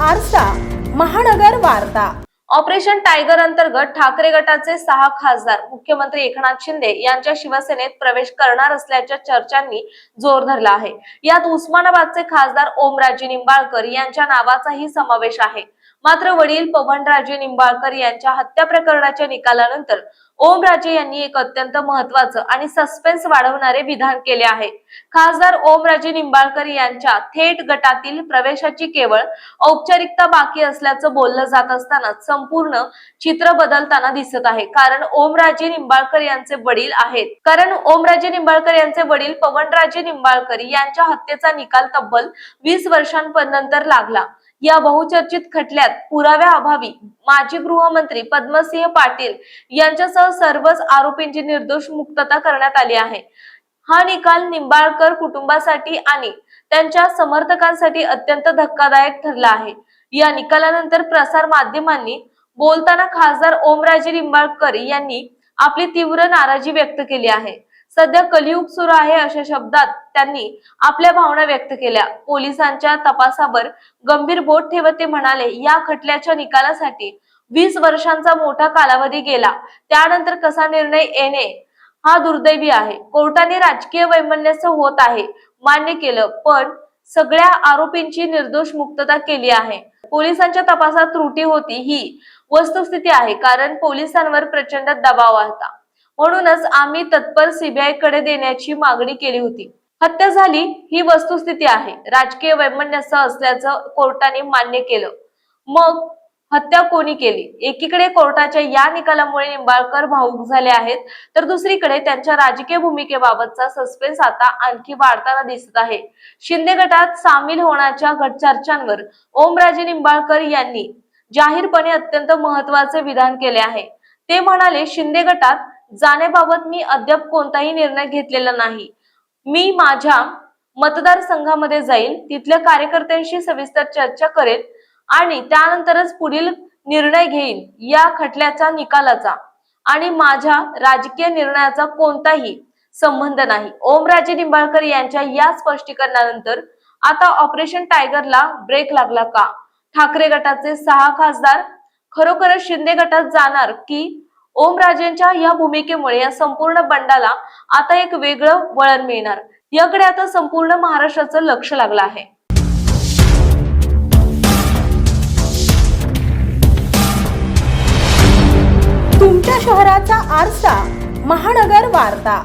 आरसा महानगर वार्ता। ऑपरेशन टायगर अंतर्गत ठाकरे गटाचे 6 खासदार मुख्यमंत्री एकनाथ शिंदे यांच्या शिवसेनेत प्रवेश करणार असल्याच्या चर्चांनी जोर धरला आहे। यात उस्मानाबादचे खासदार ओमराजे निंबाळकर यांच्या नावाचाही समावेश आहे। मात्र वडील पवनराजे निंबाळकर यांच्या हत्या प्रकरणाच्या निकालानंतर ओमराजे यांनी एक अत्यंत महत्त्वाचं आणि सस्पेन्स वाढवणारे विधान केले आहे। खासदार ओमराजे निंबाळकर यांच्या थेट गटातील प्रवेशाची केवळ औपचारिकता बाकी असल्याचं बोललं जात असताना संपूर्ण चित्र बदलताना दिसत आहे। कारण ओमराजे निंबाळकर यांचे वडील पवनराजे निंबाळकर यांच्या हत्येचा निकाल तब्बल 20 वर्षांनंतर लागला। या बहुचर्चित खटल्यात पुराव्याअभावी माजी गृहमंत्री पद्मसिंह पाटील यांच्यासह सर्वच आरोपींची निर्दोष मुक्तता करण्यात आली आहे। हा निकाल निंबाळकर कुटुंबासाठी आणि त्यांच्या समर्थकांसाठी अत्यंत धक्कादायक ठरला आहे। या निकालानंतर प्रसार माध्यमांनी बोलताना खासदार ओमराजे निंबाळकर यांनी आपली तीव्र नाराजी व्यक्त केली आहे। सध्या कलियुग सुरू आहे अशा शब्दात त्यांनी आपल्या भावना व्यक्त केल्या। पोलिसांच्या तपासावर गंभीर बोट ठेवत ते म्हणाले, या खटल्याच्या निकालासाठी 20 वर्षांचा मोठा कालावधी गेला, त्यानंतर कसा निर्णय येणे हा दुर्दैवी आहे। कोर्टाने राजकीय वैमनस्य होत आहे मान्य केलं, पण सगळ्या आरोपींची निर्दोष मुक्तता केली आहे। पोलिसांच्या तपासात त्रुटी होती ही वस्तुस्थिती आहे, कारण पोलिसांवर प्रचंड दबाव होता। म्हणूनच आम्ही तत्पर सीबीआय कडे देण्याची मागणी केली होती। हत्या झाली ही वस्तुस्थिती आहे, राजकीय वैमनस्य असल्याचं कोर्टाने मान्य केलं। मग हत्या कोणी केली? एकीकडे कोर्टाच्या या निकालामुळे निंबाळकर भावुक झाले आहेत, तर दुसरीकडे त्यांच्या राजकीय भूमिकेबाबतचा सस्पेन्स आता आणखी वाढताना दिसत आहे। शिंदे गटात सामील होण्याच्या चर्चांवर ओमराजे निंबाळकर यांनी जाहीरपणे अत्यंत महत्त्वाचे विधान केले आहे। ते म्हणाले, शिंदे गटात जाण्याबाबत मी अद्याप कोणताही निर्णय घेतलेला नाही। मी माझ्या मतदारसंघामध्ये जाईल, तिथल्या कार्यकर्त्यांशी सविस्तर चर्चा करेन आणि त्यानंतरच पुढील निर्णय घेईन। या खटल्याच्या निकालाचा आणि माझ्या राजकीय निर्णयाचा कोणताही संबंध नाही। ओमराजे निंबाळकर यांच्या या स्पष्टीकरणानंतर आता ऑपरेशन टायगरला ब्रेक लागला का? ठाकरे गटाचे 6 खासदार खरोखरच शिंदे गटात जाणार की ओमराजेंच्या या भूमिकेमुळे या संपूर्ण बंडाला आता एक वेगळं वळण मिळणार, याकडे आता संपूर्ण महाराष्ट्राचं लक्ष लागलं आहे। तुमच्या शहराचा आरसा महानगर वार्ता।